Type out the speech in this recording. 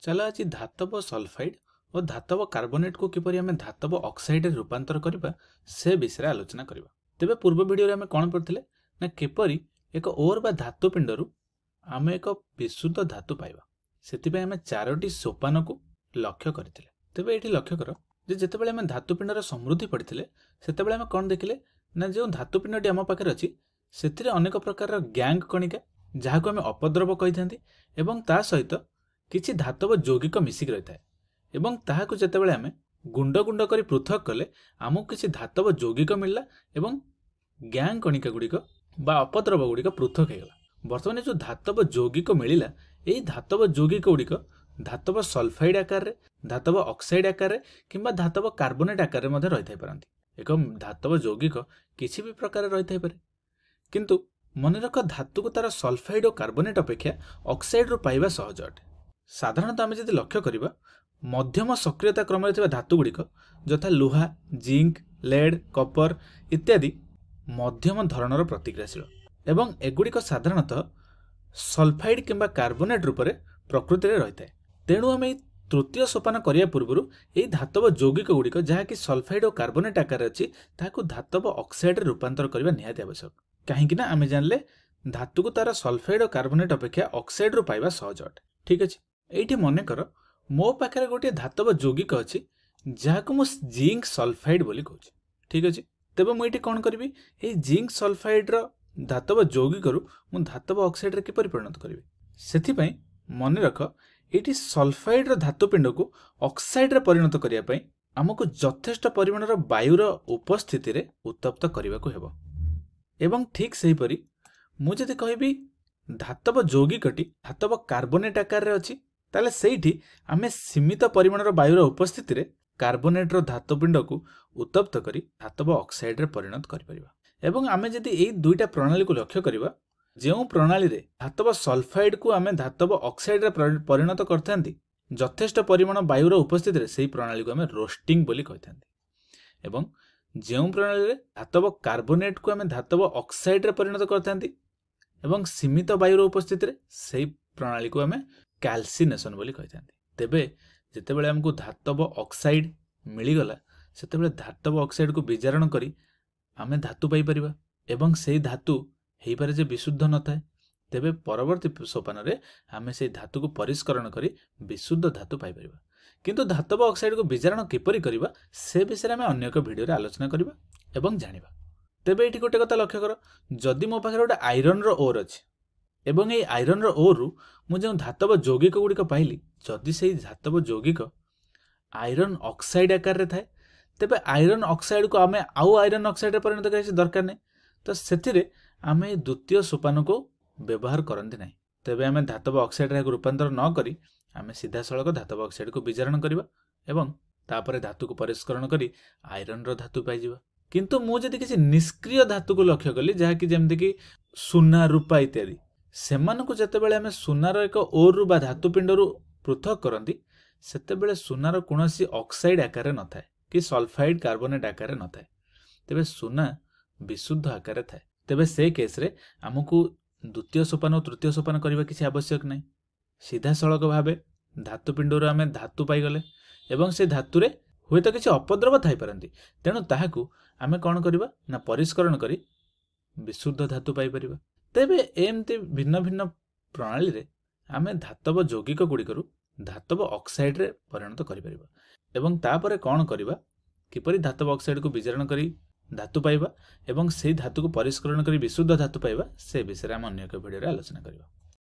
चलो आज धातव सल्फाइड और धातव कार्बोनेट को किपरि आमे धातव ऑक्साइड रे रूपांतर करबा से विषय आलोचना करबा। तेबे पूर्व वीडियो रे आमे कोन पढिथिले ना किपरि एक ओर बा धातु पिंडरू आमे एक विशुद्ध धातु पाइबा। सेति पय आमे चारोटी सोपान को लक्ष्य करथिले। तेबे एठी लक्ष्य कर जे जेतेबेले आमे धातु पिंडर समृद्धि पढिथिले सेतेबेले आमे कोन देखिले ना जे धातु पिंडटी आम पाखरे अछि सेतिरे अनेक प्रकार गैंग कणिका जाहाको आमे अपद्रव कहिथांती एवं ता सहित किछि धातव यौगिक मिसिक रही है एवं ताहाको जेतेबेले आमे गुंड गुंड करी पृथक कले आमको किछि धातव यौगिक मिलला एवं गैंग कणिका गुड़िक बा अपद्रव गुड़िक पृथक हेगला। बर्तमान जो धातव यौगिक मिलिला एई धातव यौगिक गुड़िक धातव सल्फाइड आकार रे, धातव ऑक्साइड आकार रे किंबा धातव कार्बोनेट आकार रे मध्ये रही थाई पारंती। एक धातव यौगिक किछि भी प्रकार रही थाई पारे किंतु मन रख धातु को तार सल्फाइड और कार्बोनेट अपेक्षा ऑक्साइड रो पाइबा सहज अटे। साधारणतः आम जदि लक्ष्य करिबा मध्यम सक्रियता क्रम रे धातु गुड़िक यथा लुहा, जिंक, लेड, कपर इत्यादि मध्यम धरणर प्रतिक्रियाशील एवं एगुड़िक साधारणतः सल्फाइड किंबा कार्बोनेट रूप में प्रकृति में रही है। तेणु आम तृतीय सोपान करिया पूर्वरु एई धातव यौगिक गुड़िक जहाँकि सल्फाइड और कार्बोनेट आकार अच्छी ताकू धातव ऑक्साइड रे रूपांतर करबा निहाती आवश्यक। कहीं आम जानले धातु को तार सल्फाइड और कार्बोनेट अपेक्षा ऑक्साइड रू पाइबा सहज अटे। ठीक अच्छे, ये मन कर मो पाखे गोटे धातव यौगिक अच्छी जहाँ मु जिंक सल्फाइड बोली कहूँ। ठीक अच्छे, तेज मुझे कौन करी ये जिंक सल्फाइड धातव यौगिक मु धातव ऑक्साइड रे किपरि परिणत करी से मन रख ये सल्फाइड धातु पिंड को ऑक्साइड रे परिणत करने आमको यथेष्ट परिमाणर वायुर उपस्थिति रे उत्तप्त करने को हेबो। एवं ठीक सेहीपरि मुझे कहबी धातव यौगिकटी धातव कार्बोनेट आकार रे अछि ताले सेठी आमे सीमित परिमाणर वायुर उपस्थिति रे कार्बोनेट धातु पिंड को उत्तप्त करी धातव ऑक्साइड रे परिणत करि परिबा। एवं आमे जदि एई दुईटा प्रणाली को लक्ष्य करिबा जेउ प्रणाली रे धातव सल्फाइड को आमे धातव ऑक्साइड रे परिणत करथांती यथेष्ट परिमाण वायुर उपस्थिति रे सेही प्रणाली को आमे रोस्टिंग बोली कहिथांती एवं जेउ प्रणाली रे धातव कार्बोनेट को आमे धातव ऑक्साइड रे परिणत करथांती एवं सीमित वायुर उपस्थिति रे सेही प्रणाली को आमे कैल्सिनेशन बोली कहिथांती। तेबे जेतेबेले हमकु धातव ऑक्साइड मिलिगला सेतेबेले धातव ऑक्साइड को विजारण करी आमे धातु पाई परिबा एवं सेही धातु हेई पारे जे विशुद्ध न थाए। तेबे परवर्ती सोपान रे आमे सेही धातु को परिष्करण करी विशुद्ध धातु पाई परिबा। किंतु धातव ऑक्साइड को विजारण किपरि करिबा से विषय आमे अन्य एक वीडियो रे आलोचना करिबा एवं जानिबा। तेबे एठी गोटे कथा लक्ष्य कर जदि मो पाखे गोटे आयरन रो ओर अछि एवं ए आयरन रो ओर रु मु जो धातव यौगिक गुड़िक पाइली जदि से धातव यौगिक आयरन ऑक्साइड आकार रे थाए तेबे आयरन ऑक्साइड को आमे आउ आयरन ऑक्साइड रे परिणत करछि दरकार नै। तो सेथिरे आमे द्वितीय सोपान को व्यवहार करंती नै। तेबे आमे धातव ऑक्साइड रे रूपांतर न करी आमे सीधा सड़क धातव ऑक्साइड को विजारण करबा एवं तापरे धातु को परिष्करण करी आयरन रो धातु पाई जिबा। किंतु मु जदि किछि निष्क्रिय धातु को लक्ष्य कली जहा कि जेमति कि सुना, रूपा इत्यादि सेमानकु जेतेबेले आमे सुनार एक ओर बा धातु पिंडरू पृथक करंती सेतेबेले सुनार कोनोसी ऑक्साइड आकार न थाए कि सल्फाइड कार्बोनेट आकार न थाए। तेबे सुना विशुद्ध आकार थाए। तेबे से केस रे हमकु द्वितीय सोपान और तृतीय सोपान करबा किछि आवश्यक नै। सीधा सड़क भाबे धातु पिंडरू आमे धातु पाई गले एवं से धातु रे हुए तो किछि अपद्रव थाई पारंती तेणु ताहाकु आमे कोन करबा ना परिष्करण करी विशुद्ध धातु पाई परिबा। तेबे एमती भिन्न भिन्न प्रणाली रे आमे धातव यौगिक गुड़िकरू धातव ऑक्साइड रे परिणत करि परिबा एवं तापरे कोन करबा किपरि धातव ऑक्साइड को विजारण करी धातु पाइबा एवं से धातु को परिष्करण करी विशुद्ध धातु पाइबा से विषय हम अन्य एक वीडियो रे आलोचना करबा।